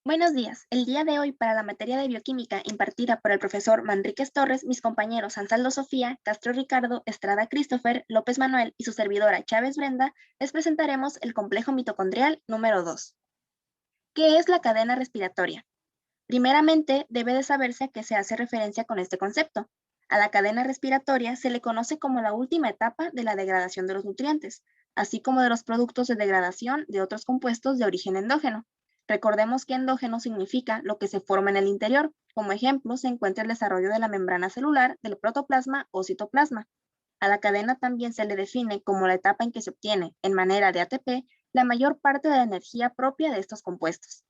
Buenos días. El día de hoy, para la materia de bioquímica impartida por el profesor Manríquez Torres, mis compañeros Ansaldo Sofía, Castro Ricardo, Estrada Christopher, López Manuel y su servidora Chávez Brenda, les presentaremos el complejo mitocondrial número 2. ¿Qué es la cadena respiratoria? Primeramente, debe de saberse a qué se hace referencia con este concepto. A la cadena respiratoria se le conoce como la última etapa de la degradación de los nutrientes, así como de los productos de degradación de otros compuestos de origen endógeno. Recordemos que endógeno significa lo que se forma en el interior. Como ejemplo, se encuentra el desarrollo de la membrana celular, del protoplasma o citoplasma. A la cadena también se le define como la etapa en que se obtiene, en manera de ATP, la mayor parte de la energía propia de estos compuestos.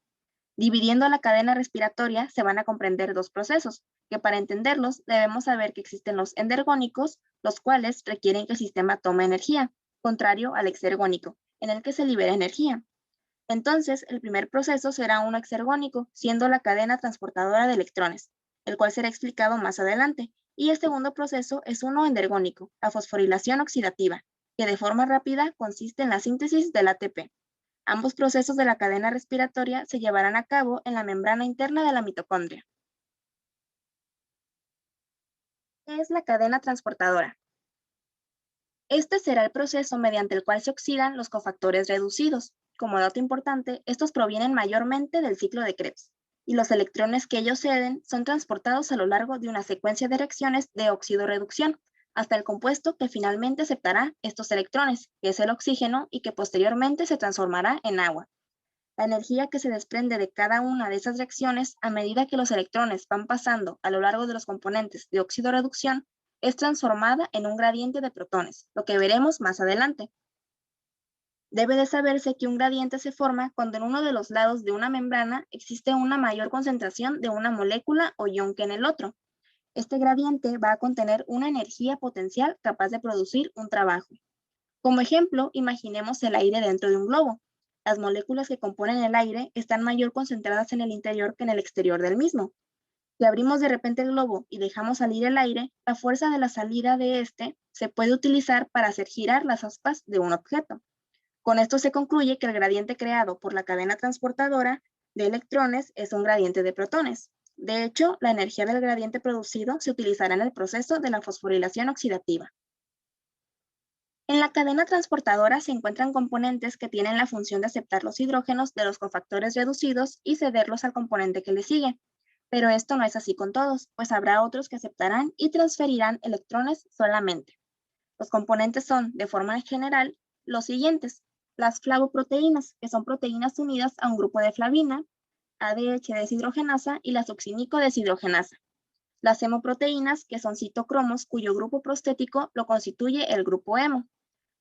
Dividiendo la cadena respiratoria se van a comprender dos procesos, que para entenderlos debemos saber que existen los endergónicos, los cuales requieren que el sistema tome energía, contrario al exergónico, en el que se libera energía. Entonces, el primer proceso será uno exergónico, siendo la cadena transportadora de electrones, el cual será explicado más adelante, y el segundo proceso es uno endergónico, la fosforilación oxidativa, que de forma rápida consiste en la síntesis del ATP. Ambos procesos de la cadena respiratoria se llevarán a cabo en la membrana interna de la mitocondria. ¿Qué es la cadena transportadora? Este será el proceso mediante el cual se oxidan los cofactores reducidos. Como dato importante, estos provienen mayormente del ciclo de Krebs, y los electrones que ellos ceden son transportados a lo largo de una secuencia de reacciones de oxidorreducción hasta el compuesto que finalmente aceptará estos electrones, que es el oxígeno, y que posteriormente se transformará en agua. La energía que se desprende de cada una de esas reacciones a medida que los electrones van pasando a lo largo de los componentes de oxidorreducción es transformada en un gradiente de protones, lo que veremos más adelante. Debe de saberse que un gradiente se forma cuando en uno de los lados de una membrana existe una mayor concentración de una molécula o ion que en el otro. Este gradiente va a contener una energía potencial capaz de producir un trabajo. Como ejemplo, imaginemos el aire dentro de un globo. Las moléculas que componen el aire están mayor concentradas en el interior que en el exterior del mismo. Si abrimos de repente el globo y dejamos salir el aire, la fuerza de la salida de este se puede utilizar para hacer girar las aspas de un objeto. Con esto se concluye que el gradiente creado por la cadena transportadora de electrones es un gradiente de protones. De hecho, la energía del gradiente producido se utilizará en el proceso de la fosforilación oxidativa. En la cadena transportadora se encuentran componentes que tienen la función de aceptar los hidrógenos de los cofactores reducidos y cederlos al componente que le sigue. Pero esto no es así con todos, pues habrá otros que aceptarán y transferirán electrones solamente. Los componentes son, de forma general, los siguientes: las flavoproteínas, que son proteínas unidas a un grupo de flavina, ADH deshidrogenasa y la succínico deshidrogenasa. Las hemoproteínas, que son citocromos, cuyo grupo prostético lo constituye el grupo hemo.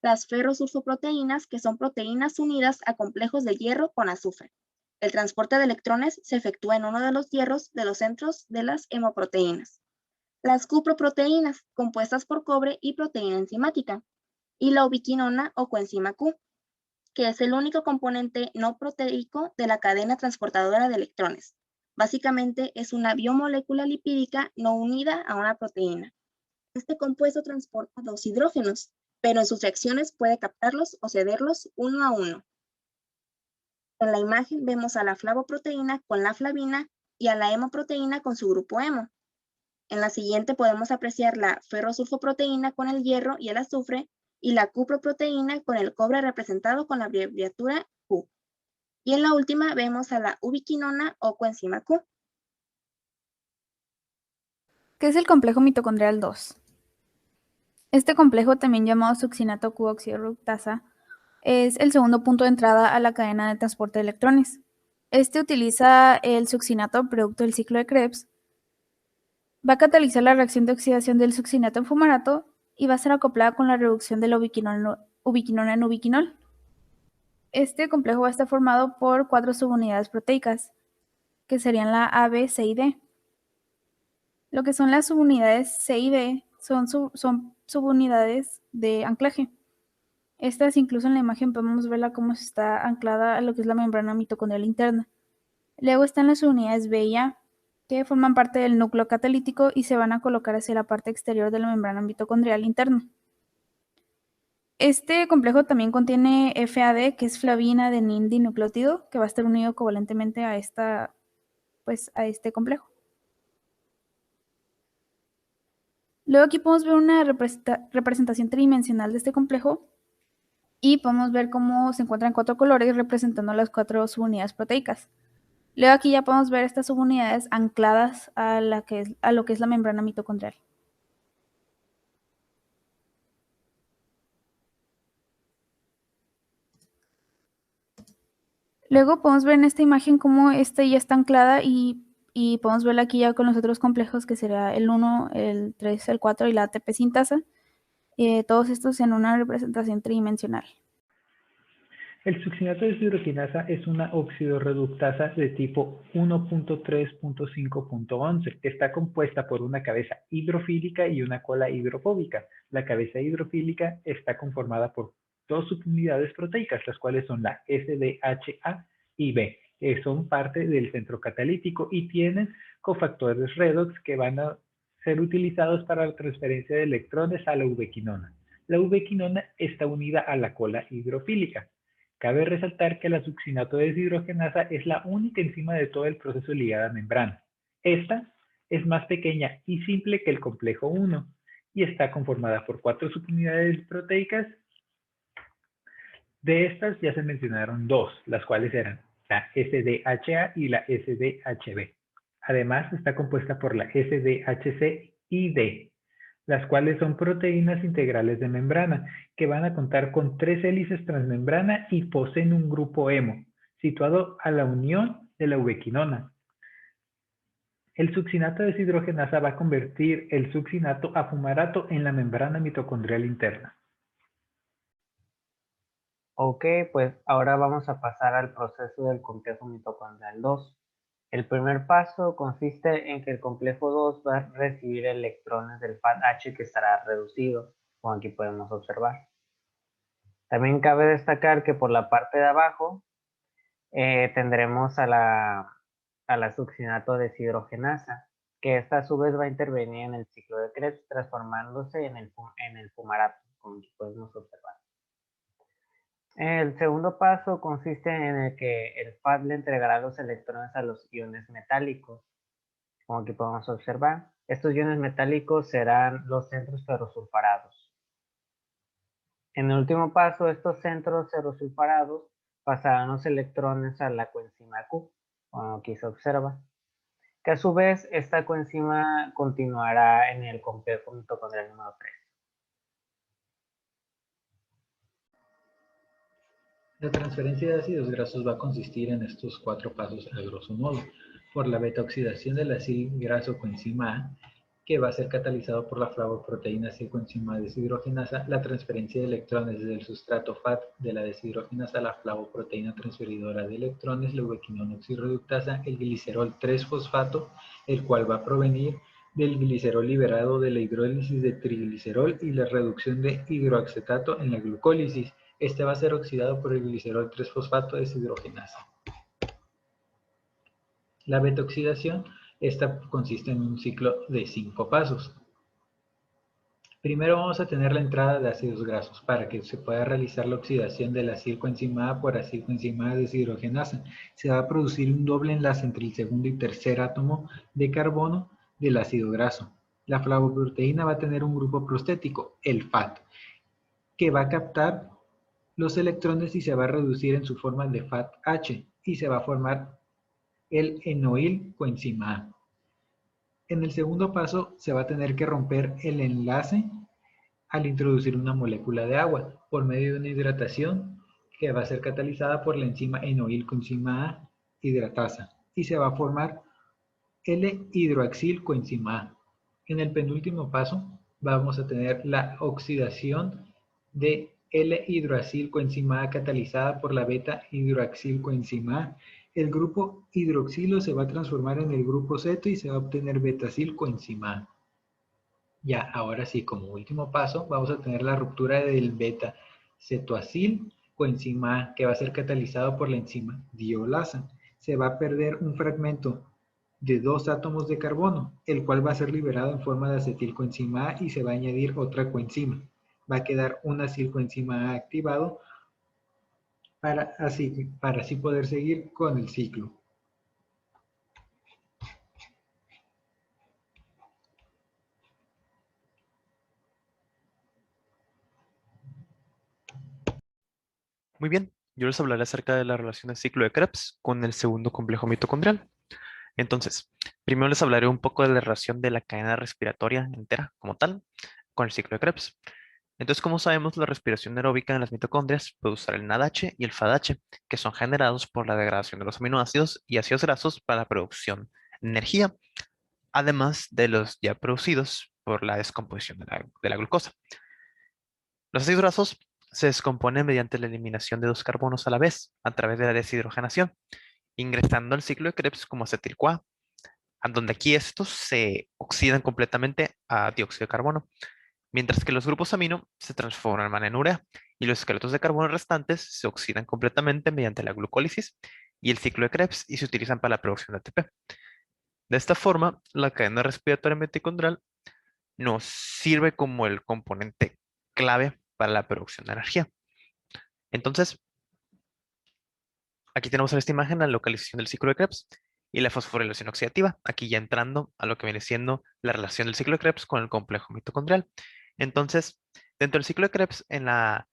Las ferrosulfoproteínas, que son proteínas unidas a complejos de hierro con azufre. El transporte de electrones se efectúa en uno de los hierros de los centros de las hemoproteínas. Las cuproproteínas, compuestas por cobre y proteína enzimática. Y la ubiquinona o coenzima Q, que es el único componente no proteico de la cadena transportadora de electrones. Básicamente es una biomolécula lipídica no unida a una proteína. Este compuesto transporta dos hidrógenos, pero en sus reacciones puede captarlos o cederlos uno a uno. En la imagen vemos a la flavoproteína con la flavina y a la hemoproteína con su grupo hemo. En la siguiente podemos apreciar la ferrosulfoproteína con el hierro y el azufre y la cuproproteína con el cobre representado con la abreviatura Q. Y en la última vemos a la ubiquinona o coenzima Q. ¿Qué es el complejo mitocondrial 2? Este complejo, también llamado succinato Q-oxidorreductasa, es el segundo punto de entrada a la cadena de transporte de electrones. Este utiliza el succinato, producto del ciclo de Krebs, va a catalizar la reacción de oxidación del succinato en fumarato y va a ser acoplada con la reducción de la ubiquinona en ubiquinol. Este complejo va a estar formado por 4 subunidades proteicas, que serían la A, B, C y D. Lo que son las subunidades C y D son subunidades de anclaje. Estas, incluso en la imagen, podemos verla cómo está anclada a lo que es la membrana mitocondrial interna. Luego están las unidades B y A, que forman parte del núcleo catalítico y se van a colocar hacia la parte exterior de la membrana mitocondrial interna. Este complejo también contiene FAD, que es flavina adenina dinucleótido, que va a estar unido covalentemente a este complejo. Luego aquí podemos ver una representación tridimensional de este complejo y podemos ver cómo se encuentran 4 colores representando las 4 subunidades proteicas. Luego aquí ya podemos ver estas subunidades ancladas a lo que es la membrana mitocondrial. Luego podemos ver en esta imagen cómo esta ya está anclada y podemos verla aquí ya con los otros complejos, que será el 1, el 3, el 4 y la ATP sintasa. Todos estos en una representación tridimensional. El succinato de deshidrogenasa es una oxidorreductasa de tipo 1.3.5.11. Está compuesta por una cabeza hidrofílica y una cola hidrofóbica. La cabeza hidrofílica está conformada por 2 subunidades proteicas, las cuales son la SDHA y B, que son parte del centro catalítico y tienen cofactores redox que van a ser utilizados para la transferencia de electrones a la ubiquinona. La ubiquinona está unida a la cola hidrofílica. Cabe resaltar que la succinato de deshidrogenasa es la única enzima de todo el proceso ligada a membrana. Esta es más pequeña y simple que el complejo 1 y está conformada por 4 subunidades proteicas. De estas ya se mencionaron 2, las cuales eran la SDHA y la SDHB. Además, está compuesta por la SDHC y D, las cuales son proteínas integrales de membrana, que van a contar con 3 hélices transmembrana y poseen un grupo hemo, situado a la unión de la ubiquinona. El succinato de deshidrogenasa va a convertir el succinato a fumarato en la membrana mitocondrial interna. Ok, pues ahora vamos a pasar al proceso del complejo mitocondrial 2. El primer paso consiste en que el complejo 2 va a recibir electrones del FAD-H que estará reducido, como aquí podemos observar. También cabe destacar que por la parte de abajo tendremos a la succinato de deshidrogenasa, que esta a su vez va a intervenir en el ciclo de Krebs, transformándose en el fumarato, como aquí podemos observar. El segundo paso consiste en el que el FAD le entregará los electrones a los iones metálicos, como aquí podemos observar. Estos iones metálicos serán los centros ferrosulfarados. En el último paso, estos centros ferrosulfarados pasarán los electrones a la coenzima Q, como aquí se observa, que a su vez esta coenzima continuará en el complejo mitocondrial número 3. La transferencia de ácidos grasos va a consistir en estos 4 pasos a grosso modo. Por la beta-oxidación del acil graso coenzima A, que va a ser catalizado por la flavoproteína acilcoenzima A deshidrogenasa, la transferencia de electrones desde el sustrato FAT de la deshidrogenasa a la flavoproteína transferidora de electrones, la ubiquinona oxirreductasa, el glicerol 3-fosfato, el cual va a provenir del glicerol liberado de la hidrólisis de triglicerol y la reducción de hidroacetato en la glucólisis. Este va a ser oxidado por el glicerol 3-fosfato deshidrogenasa. La beta-oxidación, esta consiste en un ciclo de 5 pasos. Primero vamos a tener la entrada de ácidos grasos para que se pueda realizar la oxidación de la acilcoenzima A por acilcoenzima A deshidrogenasa. Se va a producir un doble enlace entre el segundo y tercer átomo de carbono del ácido graso. La flavoproteína va a tener un grupo prostético, el FAT, que va a captar los electrones y se va a reducir en su forma de FAT-H y se va a formar el enoil coenzima A. En el segundo paso se va a tener que romper el enlace al introducir una molécula de agua por medio de una hidratación que va a ser catalizada por la enzima enoil coenzima A hidratasa y se va a formar L-hidroaxil coenzima A. En el penúltimo paso vamos a tener la oxidación de L-hidroaxil coenzima A catalizada por la beta-hidroaxil coenzima A. El grupo hidroxilo se va a transformar en el grupo ceto y se va a obtener betacil coenzima A. Ya, ahora sí, como último paso, vamos a tener la ruptura del beta-cetoacil coenzima A, que va a ser catalizado por la enzima diolasa. Se va a perder un fragmento de 2 átomos de carbono, el cual va a ser liberado en forma de acetilcoenzima A y se va a añadir otra coenzima. va a quedar un acilcoenzima activado para así poder seguir con el ciclo. Muy bien, yo les hablaré acerca de la relación del ciclo de Krebs con el segundo complejo mitocondrial. Entonces, primero les hablaré un poco de la relación de la cadena respiratoria entera como tal con el ciclo de Krebs. Entonces, como sabemos, la respiración aeróbica en las mitocondrias puede usar el NADH y el FADH, que son generados por la degradación de los aminoácidos y ácidos grasos para la producción de energía, además de los ya producidos por la descomposición de la glucosa. Los ácidos grasos se descomponen mediante la eliminación de dos carbonos a la vez a través de la deshidrogenación, ingresando al ciclo de Krebs como acetil-CoA, a donde aquí estos se oxidan completamente a dióxido de carbono, mientras que los grupos amino se transforman en urea y los esqueletos de carbono restantes se oxidan completamente mediante la glucólisis y el ciclo de Krebs y se utilizan para la producción de ATP. De esta forma, la cadena respiratoria mitocondrial nos sirve como el componente clave para la producción de energía. Entonces, aquí tenemos en esta imagen la localización del ciclo de Krebs y la fosforilación oxidativa, aquí ya entrando a lo que viene siendo la relación del ciclo de Krebs con el complejo mitocondrial. Entonces, dentro del ciclo de Krebs, en la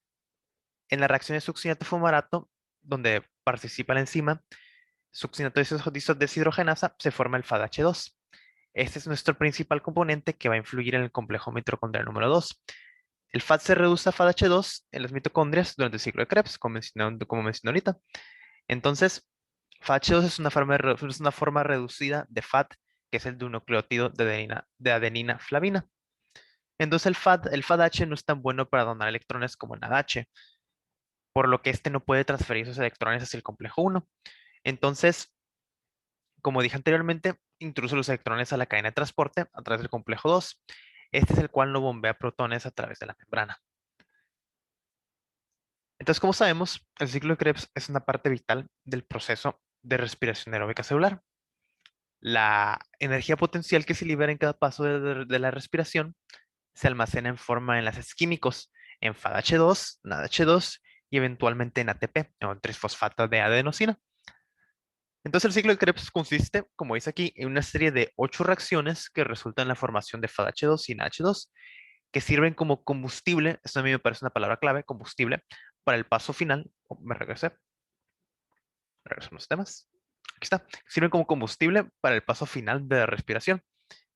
reacción de succinato-fumarato, donde participa la enzima succinato deshidrogenasa, se forma el FADH2. Este es nuestro principal componente que va a influir en el complejo mitocondrial número 2. El FAD se reduce a FADH2 en las mitocondrias durante el ciclo de Krebs, como mencioné ahorita. Entonces, FADH2 es una forma reducida de FAD, que es el de un nucleótido de adenina flavina. Entonces, el FADH no es tan bueno para donar electrones como el NADH, por lo que este no puede transferir esos electrones hacia el complejo 1. Entonces, como dije anteriormente, introduce los electrones a la cadena de transporte a través del complejo 2. Este es el cual no bombea protones a través de la membrana. Entonces, como sabemos, el ciclo de Krebs es una parte vital del proceso de respiración aeróbica celular. La energía potencial que se libera en cada paso de la respiración se almacena en forma de enlaces químicos en FADH2, NADH2 y eventualmente en ATP, o en trisfosfato de adenosina. Entonces el ciclo de Krebs consiste, como dice aquí, en una serie de 8 reacciones que resultan en la formación de FADH2 y NADH2, que sirven como combustible, esto a mí me parece una palabra clave, combustible, para el paso final. Oh, me regreso los temas. Aquí está. Sirven como combustible para el paso final de la respiración,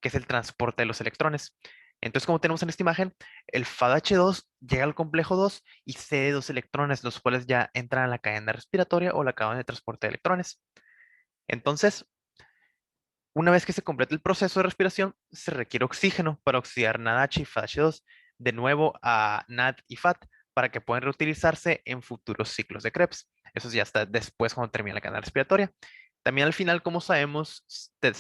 que es el transporte de los electrones. Entonces, como tenemos en esta imagen, el FADH2 llega al complejo 2 y cede dos electrones, los cuales ya entran a la cadena respiratoria o la cadena de transporte de electrones. Entonces, una vez que se complete el proceso de respiración, se requiere oxígeno para oxidar NADH y FADH2 de nuevo a NAD y FAD para que puedan reutilizarse en futuros ciclos de Krebs. Eso ya está después cuando termina la cadena respiratoria. También al final, como sabemos,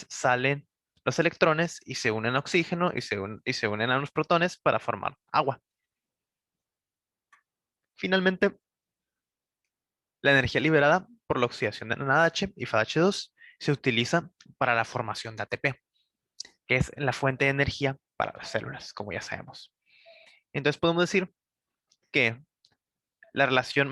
salen los electrones y se unen a oxígeno y se unen a los protones para formar agua. Finalmente, la energía liberada por la oxidación de NADH y FADH2 se utiliza para la formación de ATP, que es la fuente de energía para las células, como ya sabemos. Entonces podemos decir que la relación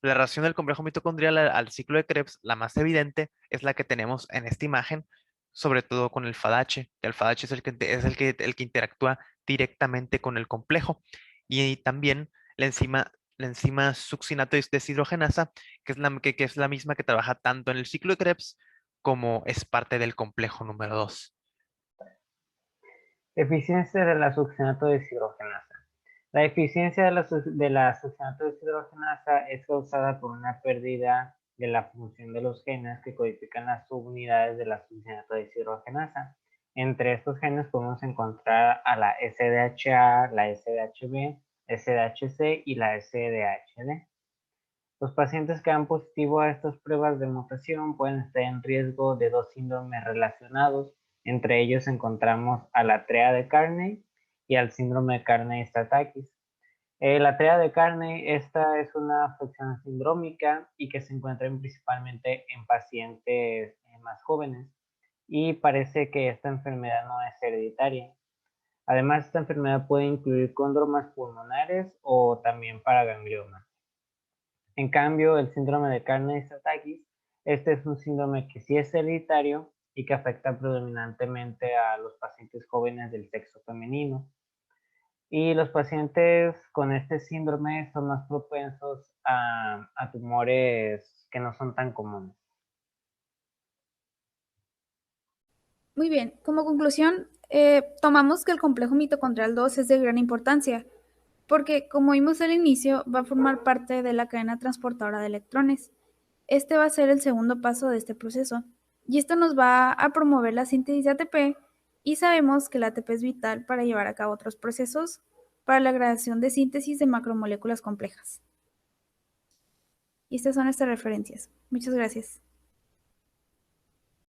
del complejo mitocondrial al ciclo de Krebs, la más evidente, es la que tenemos en esta imagen, sobre todo con el FADH. El FADH es el que interactúa directamente con el complejo. Y también la enzima succinato deshidrogenasa, que es la misma que trabaja tanto en el ciclo de Krebs como es parte del complejo número 2. Eficiencia de la succinato deshidrogenasa. La eficiencia de la succinato deshidrogenasa es causada por una pérdida de la función de los genes que codifican las subunidades de la succinato deshidrogenasa. Entre estos genes podemos encontrar a la SDHA, la SDHB, SDHC y la SDHD. Los pacientes que dan positivo a estas pruebas de mutación pueden estar en riesgo de dos síndromes relacionados. Entre ellos encontramos a la TREA de Carney y al síndrome de Carney-Statakis. La TREA de Carney, esta es una afección sindrómica y que se encuentra principalmente en pacientes más jóvenes y parece que esta enfermedad no es hereditaria. Además, esta enfermedad puede incluir cóndromas pulmonares o también paragangliomas. En cambio, el síndrome de Carney-Stokes, este es un síndrome que sí es hereditario y que afecta predominantemente a los pacientes jóvenes del sexo femenino. Y los pacientes con este síndrome son más propensos a tumores que no son tan comunes. Muy bien, como conclusión, tomamos que el complejo mitocondrial 2 es de gran importancia, porque como vimos al inicio, va a formar parte de la cadena transportadora de electrones. Este va a ser el segundo paso de este proceso, y esto nos va a promover la síntesis de ATP, y sabemos que el ATP es vital para llevar a cabo otros procesos para la creación de síntesis de macromoléculas complejas. Y estas son nuestras referencias. Muchas gracias.